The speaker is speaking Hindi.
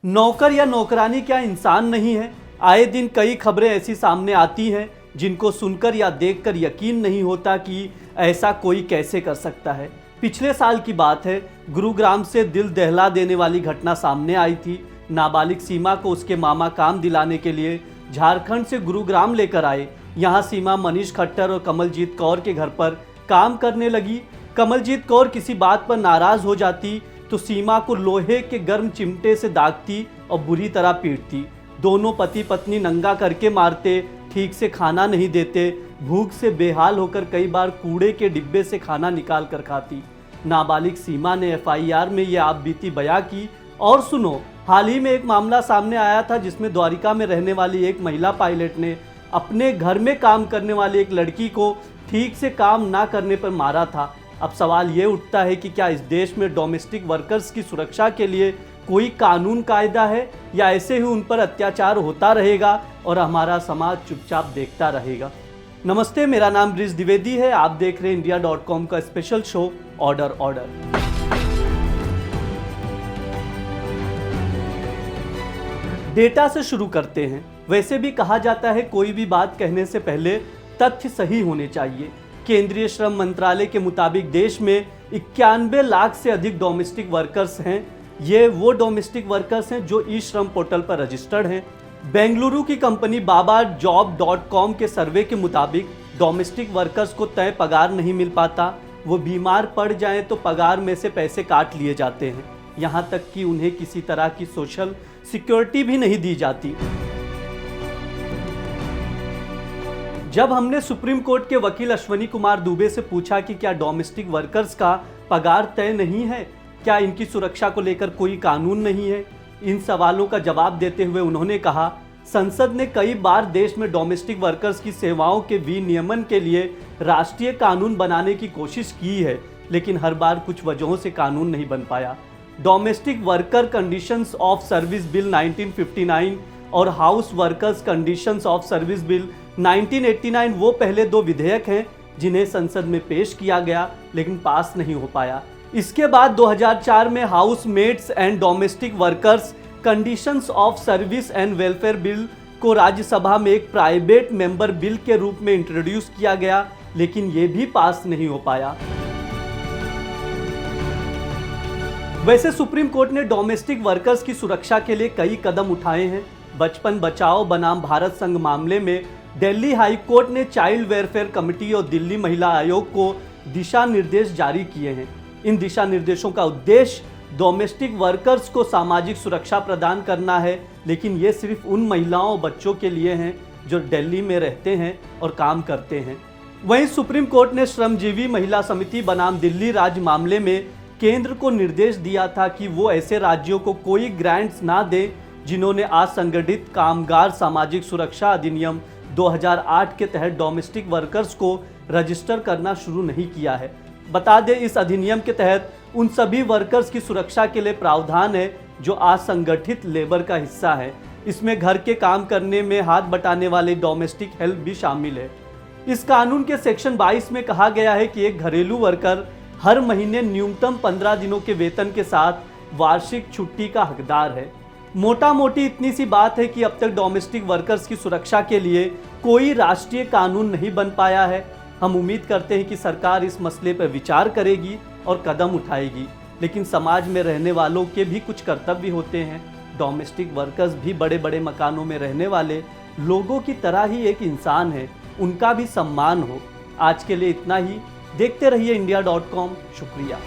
नौकर या नौकरानी क्या इंसान नहीं है। आए दिन कई खबरें ऐसी सामने आती हैं जिनको सुनकर या देखकर यकीन नहीं होता कि ऐसा कोई कैसे कर सकता है। पिछले साल की बात है, गुरुग्राम से दिल दहला देने वाली घटना सामने आई थी। नाबालिग सीमा को उसके मामा काम दिलाने के लिए झारखंड से गुरुग्राम लेकर आए। यहाँ सीमा मनीष खट्टर और कमलजीत कौर के घर पर काम करने लगी। कमलजीत कौर किसी बात पर नाराज हो जाती तो सीमा को लोहे के गर्म चिमटे से दागती और बुरी तरह पीटती। दोनों पति पत्नी नंगा करके मारते, ठीक से खाना नहीं देते, भूख से बेहाल होकर कई बार कूड़े के डिब्बे से खाना निकाल कर खाती। नाबालिग सीमा ने एफआईआर में यह आपबीती बयां की। और सुनो, हाल ही में एक मामला सामने आया था जिसमें द्वारिका में रहने वाली एक महिला पायलट ने अपने घर में काम करने वाली एक लड़की को ठीक से काम ना करने पर मारा था। अब सवाल ये उठता है कि क्या इस देश में डोमेस्टिक वर्कर्स की सुरक्षा के लिए कोई कानून कायदा है या ऐसे ही उन पर अत्याचार होता रहेगा और हमारा समाज चुपचाप देखता रहेगा। नमस्ते, मेरा नाम ब्रिज द्विवेदी है। आप देख रहे हैं इंडिया.com का स्पेशल शो ऑर्डर। डेटा से शुरू करते हैं। वैसे भी कहा जाता है कोई भी बात कहने से पहले तथ्य सही होने चाहिए। केंद्रीय श्रम मंत्रालय के मुताबिक देश में 91 लाख से अधिक डोमेस्टिक वर्कर्स हैं। ये वो डोमेस्टिक वर्कर्स हैं जो ई श्रम पोर्टल पर रजिस्टर्ड हैं। बेंगलुरु की कंपनी babajob.com के सर्वे के मुताबिक डोमेस्टिक वर्कर्स को तय पगार नहीं मिल पाता। वो बीमार पड़ जाएं तो पगार में से पैसे काट लिए जाते हैं। यहाँ तक कि उन्हें किसी तरह की सोशल सिक्योरिटी भी नहीं दी जाती। जब हमने सुप्रीम कोर्ट के वकील अश्वनी कुमार दुबे से पूछा कि क्या डोमेस्टिक वर्कर्स का पगार तय नहीं है, क्या इनकी सुरक्षा को लेकर कोई कानून नहीं है, इन सवालों का जवाब देते हुए उन्होंने कहा, संसद ने कई बार देश में डोमेस्टिक वर्कर्स की सेवाओं के विनियमन के लिए राष्ट्रीय कानून बनाने की कोशिश की है, लेकिन हर बार कुछ वजहों से कानून नहीं बन पाया। Domestic worker conditions of service bill 1959 और house workers conditions of service bill 1989 वो पहले दो विधेयक हैं जिन्हें संसद में पेश किया गया लेकिन पास नहीं हो पाया। इसके बाद 2004 में house mates and domestic workers conditions of service and welfare bill को राज्यसभा में एक प्राइवेट मेंबर बिल के रूप में इंट्रोड्यूस किया गया, लेकिन ये भी पास नहीं हो पाया। वैसे सुप्रीम कोर्ट ने डोमेस्टिक वर्कर्स की सुरक्षा के लिए कई कदम उठाए हैं। बचपन बचाओ बनाम भारत संघ मामले में दिल्ली हाई कोर्ट ने चाइल्ड वेलफेयर कमेटी और दिल्ली महिला आयोग को दिशा निर्देश जारी किए हैं। इन दिशा निर्देशों का उद्देश्य डोमेस्टिक वर्कर्स को सामाजिक सुरक्षा प्रदान करना है, लेकिन ये सिर्फ उन महिलाओं और बच्चों के लिए हैं जो दिल्ली में रहते हैं और काम करते हैं। वहीं सुप्रीम कोर्ट ने श्रमजीवी महिला समिति बनाम दिल्ली राज्य मामले में केंद्र को निर्देश दिया था कि वो ऐसे राज्यों को कोई ग्रांट्स ना दे जिन्होंने असंगठित कामगार सामाजिक सुरक्षा अधिनियम 2008 के तहत डोमेस्टिक वर्कर्स को रजिस्टर करना शुरू नहीं किया है। बता दें, इस अधिनियम के तहत उन सभी वर्कर्स की सुरक्षा के लिए प्रावधान है जो असंगठित लेबर का हिस्सा है। इसमें घर के काम करने में हाथ बटाने वाले डोमेस्टिक हेल्प भी शामिल है। इस कानून के सेक्शन 22 में कहा गया है कि एक घरेलू वर्कर हर महीने न्यूनतम 15 दिनों के वेतन के साथ वार्षिक छुट्टी का हकदार है। मोटा मोटी इतनी सी बात है कि अब तक डोमेस्टिक वर्कर्स की सुरक्षा के लिए कोई राष्ट्रीय कानून नहीं बन पाया है। हम उम्मीद करते हैं कि सरकार इस मसले पर विचार करेगी और कदम उठाएगी, लेकिन समाज में रहने वालों के भी कुछ कर्तव्य होते हैं। डोमेस्टिक वर्कर्स भी बड़े बड़े मकानों में रहने वाले लोगों की तरह ही एक इंसान है, उनका भी सम्मान हो। आज के लिए इतना ही। देखते रहिए इंडिया.com। शुक्रिया।